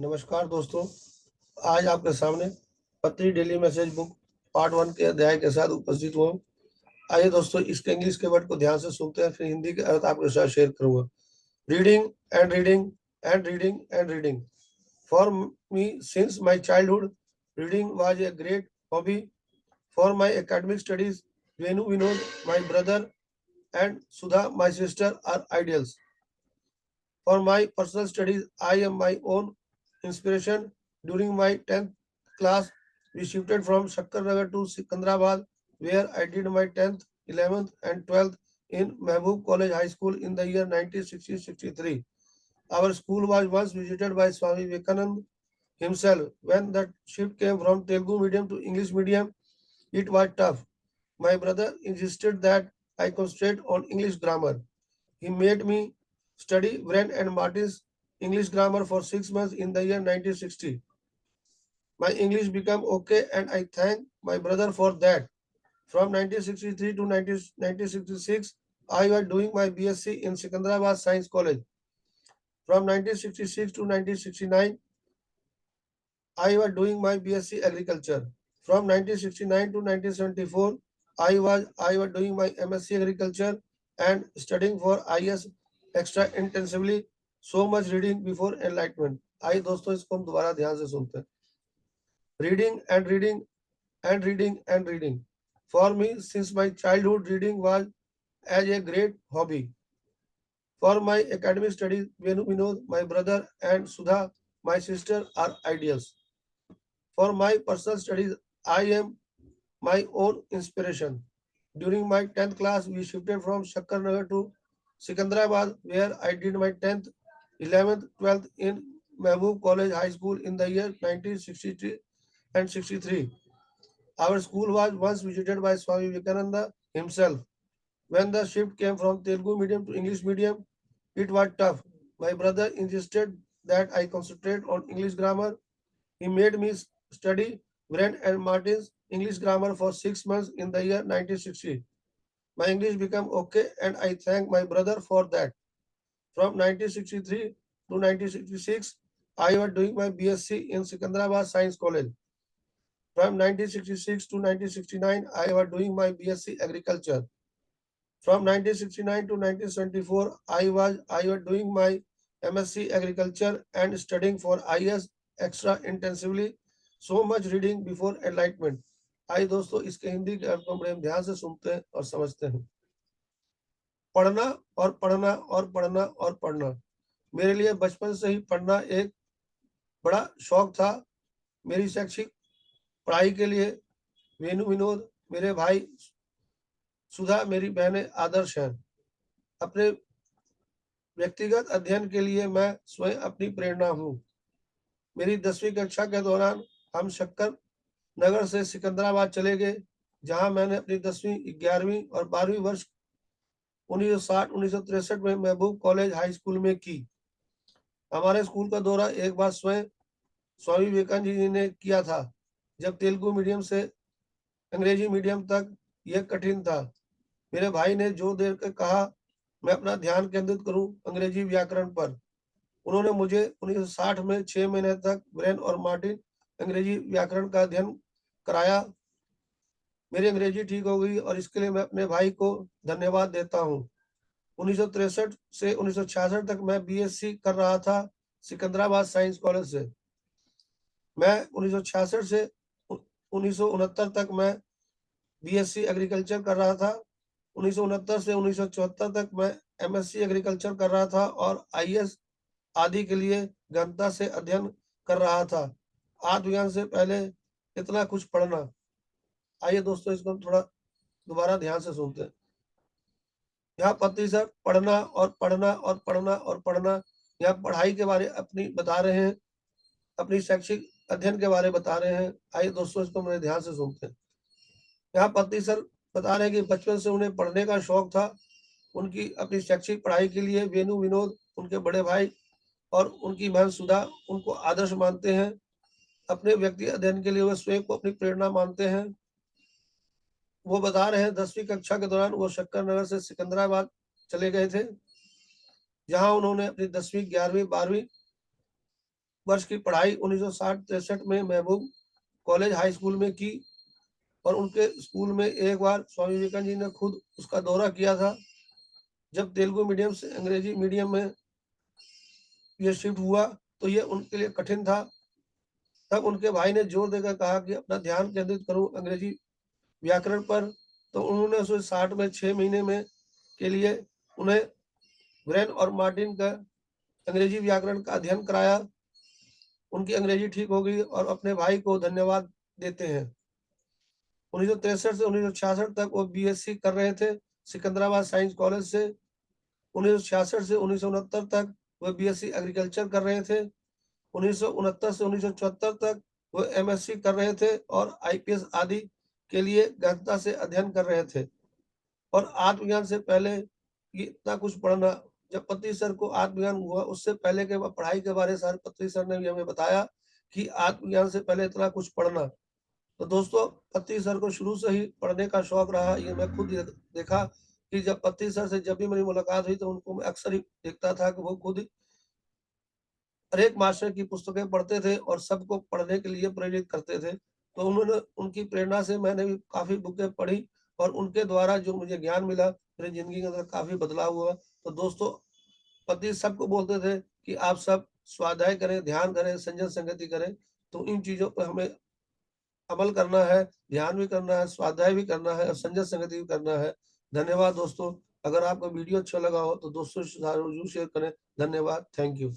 नमस्कार दोस्तों, आज आपके सामने पत्री डेली मैसेज बुक पार्ट 1 के अध्याय के साथ उपस्थित हुआ हूँ। आइए दोस्तों, इसके इंग्लिश के वर्ड को ध्यान से सुनते हैं, फिर हिंदी के अर्थ आपके साथ शेयर करूंगा। Reading and reading and reading and reading. For me since my childhood, reading was a great hobby. For my academic studies, Venu Vinod, my brother, and Sudha, my sister, are ideals. For my personal studies, I am my own inspiration. During my 10th class, we shifted from Shakkarnagar to Sikandrabad, where I did my 10th, 11th, and 12th in Mehboob College High School in the year 1960-63. Our school was once visited by Swami Vivekanand himself. When the shift came from Telugu medium to English medium, it was tough. My brother insisted that I concentrate on English grammar. He made me study Wren and Martin's English grammar for 6 months in the year 1960. My English became okay and I thank my brother for that. From 1963 to 1966, I was doing my BSc in Sikandrabad Science College. From 1966 to 1969, I was doing my BSc Agriculture. From 1969 to 1974, I was doing my MSc Agriculture and studying for IS extra intensively. So much reading before enlightenment. आइए दोस्तों, इसको हम दोबारा ध्यान से सुनते हैं। Reading and reading and reading and reading. For me since my childhood, reading was as a great hobby. For my academic studies, Venu Vinod, my brother, and Sudha, my sister, are ideals. For my personal studies, I am my own inspiration. During my 10th class, we shifted from Shakkarnagar to Sikandrabad, where I did my 10th, 11th, 12th in Mehboob College High School in the year 1963 and 63. Our school was once visited by Swami Vivekananda himself. When the shift came from Telugu medium to English medium, it was tough. My brother insisted that I concentrate on English grammar. He made me study Wren and Martin's English grammar for 6 months in the year 1960. My English became okay and I thank my brother for that. From 1963 to 1966, I was doing my BSc in Sikandrabad Science College. From 1966 to 1969, I was doing my BSc Agriculture. From 1969 to 1974, I was doing my MSc Agriculture and studying for IS extra intensively. So much reading before enlightenment. आइए दोस्तों, इसके हिंदी के अर्थ को बड़े ध्यान से सुनते हैं और समझते हैं। पढ़ना और पढ़ना और पढ़ना और पढ़ना। मेरे लिए बचपन से ही पढ़ना एक बड़ा शौक था। मेरी शैक्षिक पढ़ाई के लिए वेनु विनोद, मेरे भाई सुधा, मेरी बहनें आदर्श हैं। अपने व्यक्तिगत अध्ययन के लिए मैं स्वयं अपनी प्रेरणा हूँ। मेरी 10वीं कक्षा के दौरान हम शक्कर नगर से सिकंदराबाद चले गए, जहां मैंने अपनी 10वीं, 11वीं और 12वीं वर्ष 1960-1963 में महबूब कॉलेज हाई स्कूल में की। हमारे स्कूल का दौरा एक बार स्वयं स्वामी विवेकानंद जी ने किया था, जब तेलुगु मीडियम से अंग्रेजी मीडियम तक यह कठिन था। मेरे भाई ने जोर देकर के कहा मैं अपना ध्यान केंद्रित करूं अंग्रेजी व्याकरण पर। उन्होंने मुझे 1960 में 6 महीने तक ब्रेन और मार्टिन अंग्रेजी व्याकरण का अध्ययन कराया। मेरी अंग्रेजी ठीक हो गई और इसके लिए मैं अपने भाई को धन्यवाद देता हूँ। 1963 से 1966 तक मैं बीएससी कर रहा था सिकंदराबाद साइंस कॉलेज से। मैं 1966 से 1969 तक मैं बीएससी एग्रीकल्चर कर रहा था। 1969 से 1974 तक मैं एमएससी एग्रीकल्चर कर रहा था और आईएएस आदि के लिए गहनता से अध्ययन कर रहा था। आत्मज्ञान से पहले इतना कुछ पढ़ना। आइए दोस्तों, इसको हम थोड़ा दोबारा ध्यान से सुनते हैं। यहाँ पति सर पढ़ना और पढ़ना और पढ़ना और पढ़ना, यहाँ पढ़ाई के बारे अपनी बता रहे हैं, अपनी शैक्षिक अध्ययन के बारे बता रहे हैं। आइए दोस्तों, इसको मेरे ध्यान से सुनते हैं। यहाँ पति सर बता रहे हैं कि बचपन से उन्हें पढ़ने का शौक था। उनकी अपनी शैक्षिक पढ़ाई के लिए वेनु विनोद, उनके बड़े भाई और उनकी बहन सुधा उनको आदर्श मानते हैं। अपने व्यक्ति अध्ययन के लिए वह स्वयं को अपनी प्रेरणा मानते हैं। वो बता रहे हैं 10वीं कक्षा के दौरान वो शक्कर नगर से सिकंदराबाद चले गए थे, जहां उन्होंने अपनी 10वीं, 11वीं, 12वीं वर्ष की पढ़ाई 1960-63 में महबूब कॉलेज हाई स्कूल में की और उनके स्कूल में एक बार स्वामी विवेकानंद जी ने खुद उसका दौरा किया था। जब तेलुगु मीडियम से अंग्रेजी मीडियम में ये शिफ्ट हुआ तो ये उनके लिए कठिन था। तब उनके भाई ने जोर देकर कहा कि अपना ध्यान केंद्रित करूं अंग्रेजी व्याकरण पर। तो उन्होंने 1960 में 6 महीने में के लिए उन्हें ब्रेन और मार्टिन का अंग्रेजी व्याकरण का अध्ययन कराया। उनकी अंग्रेजी ठीक हो गई और अपने भाई को धन्यवाद देते हैं। 1963 से 1966 तक वो बीएससी कर रहे थे सिकंदराबाद साइंस कॉलेज से। 1966 से 1969 तक वो बीएससी एग्रीकल्चर कर रहे थे। 1969 से 1974 तक वो एमएससी कर रहे थे और आईपीएस आदि के लिए गहनता से अध्ययन कर रहे थे। और आत्मज्ञान से पहले ये इतना कुछ पढ़ना, जब पत्नी सर को आत्मज्ञान हुआ उससे पहले के पढ़ाई के बारे में पत्नी सर ने भी हमें बताया कि आत्मज्ञान से पहले इतना कुछ पढ़ना। तो दोस्तों पत्नी सर को शुरू से ही पढ़ने का शौक रहा। ये मैं खुद देखा कि जब पत्नी सर से जब भी मेरी मुलाकात हुई तो उनको मैं अक्सर ही देखता था कि वो खुद हर एक मास्टर की पुस्तकें पढ़ते थे और सबको पढ़ने के लिए प्रेरित करते थे। तो उन्होंने उनकी प्रेरणा से मैंने भी काफ़ी बुकें पढ़ी और उनके द्वारा जो मुझे ज्ञान मिला, मेरी ज़िंदगी के अंदर काफ़ी बदलाव हुआ। तो दोस्तों, पति सबको बोलते थे कि आप सब स्वाध्याय करें, ध्यान करें, संयम संगति करें। तो इन चीज़ों पे हमें अमल करना है, ध्यान भी करना है, स्वाध्याय भी करना है और संयम संगति भी करना है। धन्यवाद दोस्तों। अगर आपको वीडियो अच्छा लगा हो तो दोस्तों के साथ ज़रूर शेयर करें। धन्यवाद। Thank you.